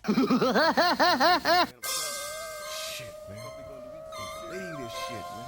Shit, man. Leave this shit, man.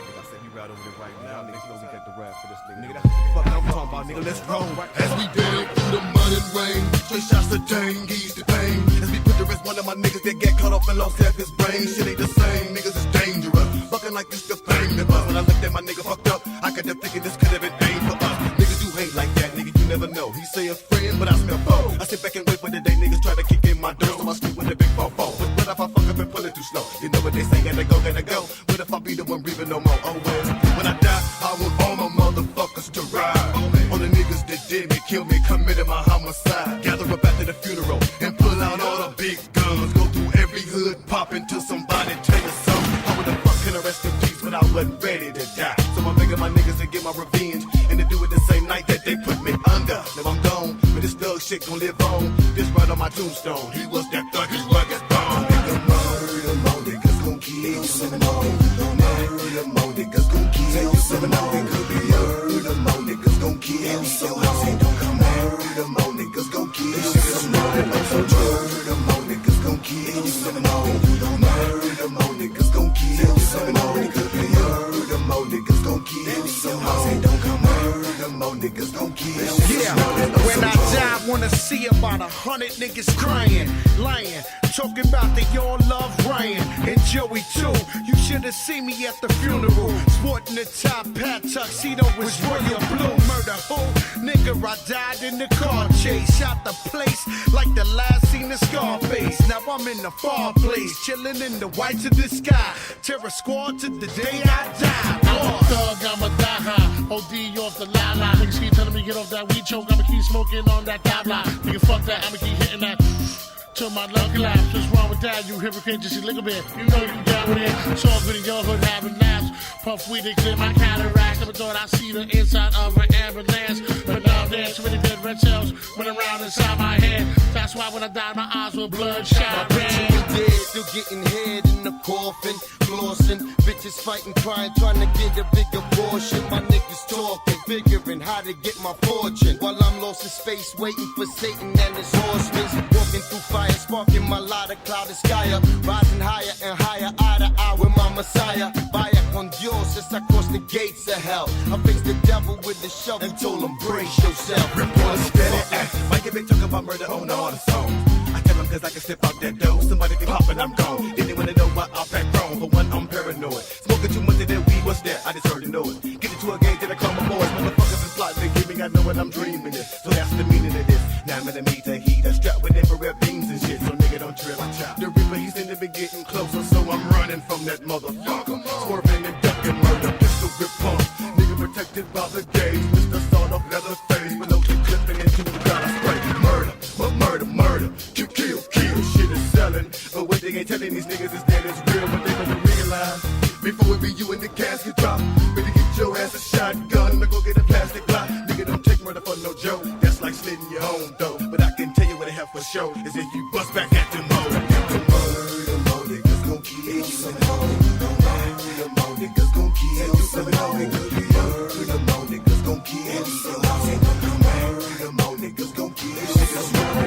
Like I said, we ride over there right now. Niggas know we got the rap for this nigga. That's what the fuck I'm talking about, nigga. Let's roll. As we did through the mud and rain, straight shots to Dane, ease the pain. As we put the rest, one of my niggas that get caught up and lost half his brain. Shit ain't the same, niggas is dangerous. Bucking like this the fame to us. When I looked at my nigga fucked up, I could have figured this could have been aimed for us. Niggas you hate like that, nigga, you never know. He say a friend, but I smell foe. I sit back and wait for the day niggas try to kick in my door, so I sleep with the big fofo. But what if I fuck up and pull it too slow? You know what they say, gotta go, gotta go. What if I be the one breathing no more? Oh well, when I die, I want all my motherfuckers to ride. On the niggas that did me, kill me, committed my homicide. Gather up after the funeral and pull out all the big guns. Go through every hood, pop into somebody, tell you something. I would have fucking rest in peace, but I wasn't ready to die. So I'm begging my niggas to get my revenge and to do it the same night that they put me under. Now I'm gone, but this thug shit gon' live on. This right on my tombstone. He was that thug, his rugged bone. Nigga, murder more niggas gon' kill you some more. Murder more niggas gon' kill you some more. Murder more niggas gon' kill you some more. Murder more niggas gon' kill you some more. Murder more niggas gon' kill you some more. Murder more niggas gon' kill you some more. Murder more niggas gon' kill you some more. Murder more niggas gon' kill you some more. Yeah, when I die, I wanna see about 100 niggas crying, lying, talking about they all love Ryan and Joey too. You should've seen me at the funeral, sporting the top hat, tuxedo was royal blue. Murder who? Nigga, I died in the car chase, shot the place like the last scene of Scarface. Now I'm in the far place, chilling in the whites of the sky. Terror squad to the day I die. I'm a thug, I'm a die high. OD off the la-la. Niggas keep telling me get off that weed choke. I'ma keep smoking on that tabla. Nigga, fuck that, I'ma keep hitting that till my lung collapse. What's wrong with that? You hypocrite, just a little bit. You know you down with it. So good in your hood having laughs. Puff weed to clear my cataract. Never thought I'd see the inside of an ambulance. But now there's too many dead red cells went around inside my head. That's why when I died, my eyes were bloodshot red. Dead, still getting head in the coffin, flossing, bitches fighting, crying, trying to get a bigger portion. My niggas talking, figuring how to get my fortune, while I'm lost in space, waiting for Satan and his horsemen. Walking through fire, sparking my light, a cloud of sky up, rising higher and higher, eye to eye with my Messiah. Vaya con Dios, as I cross the gates of hell, I faced the devil with the shovel and told him brace yourself. Report steady act. Why you been talking about murder on all the songs? I tell them cause I can step out that door. Somebody be popping, I'm gone. Then they wanna know why I back wrong. For one, I'm paranoid. Smoking too much of that weed, what's that? I just heard the noise. Get it to a gate, then I call my boys. Motherfuckers is plotting, they give me, I know what I'm dreaming it. So that's the meaning of this. 9mm heat, I strap with infrared beams and shit. So nigga don't trip. The Reaper, he seem to be getting closer. So I'm running from that motherfucker. Swerving and ducking murder, pistol grip pump. Nigga protected by the gauge. Mr. Sawed off leather face. Below the clipping into the ground, I spray. Murder. Kill. Shit is selling. But what they ain't telling these niggas is that it's real. But they gonna realize before it be you in the casket drop. Better get your ass a shotgun. Or go get a plastic block. Nigga don't take murder for no joke. That's like slitting your own dough. But I can tell you what I have for show is if you bust back at the mode. Murder more niggas gon' kill you some more. Murder more niggas gon' kill you some more. Murder more niggas gon' kill you some more. Murder more niggas gon' kill you some more.